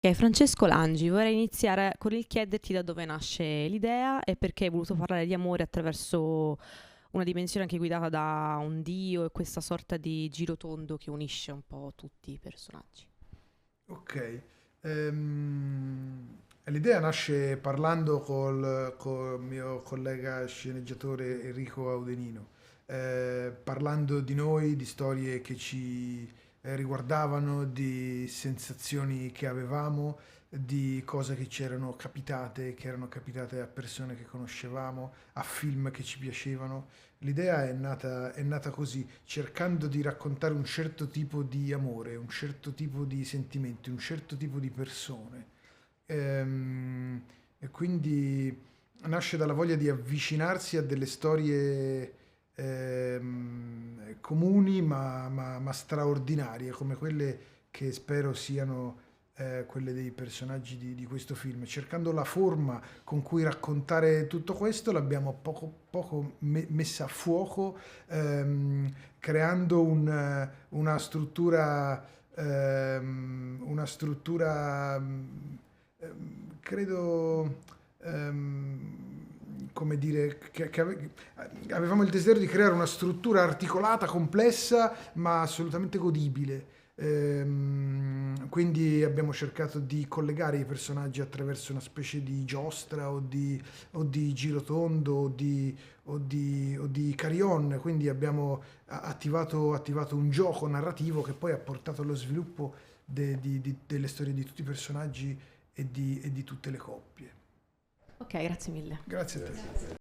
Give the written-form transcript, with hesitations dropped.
Ok, Francesco Langi, vorrei iniziare con il chiederti da dove nasce l'idea e perché hai voluto parlare di amore attraverso una dimensione anche guidata da un dio e questa sorta di girotondo che unisce un po' tutti i personaggi. Ok, l'idea nasce parlando col mio collega sceneggiatore Enrico Audenino, parlando di noi, di storie che ci riguardavano, di sensazioni che avevamo, di cose che erano capitate a persone che conoscevamo, a film che ci piacevano. L'idea è nata così, cercando di raccontare un certo tipo di amore, un certo tipo di sentimenti, un certo tipo di persone. E quindi nasce dalla voglia di avvicinarsi a delle storie comuni ma straordinarie, come quelle che spero siano quelle dei personaggi di questo film. Cercando la forma con cui raccontare tutto questo, l'abbiamo messa a fuoco, creando una struttura, credo, come dire, avevamo il desiderio di creare una struttura articolata, complessa, ma assolutamente godibile. Quindi abbiamo cercato di collegare i personaggi attraverso una specie di giostra o di girotondo o di carillon, quindi abbiamo attivato un gioco narrativo che poi ha portato allo sviluppo delle storie di tutti i personaggi e di tutte le coppie. Ok, grazie mille. Grazie a te.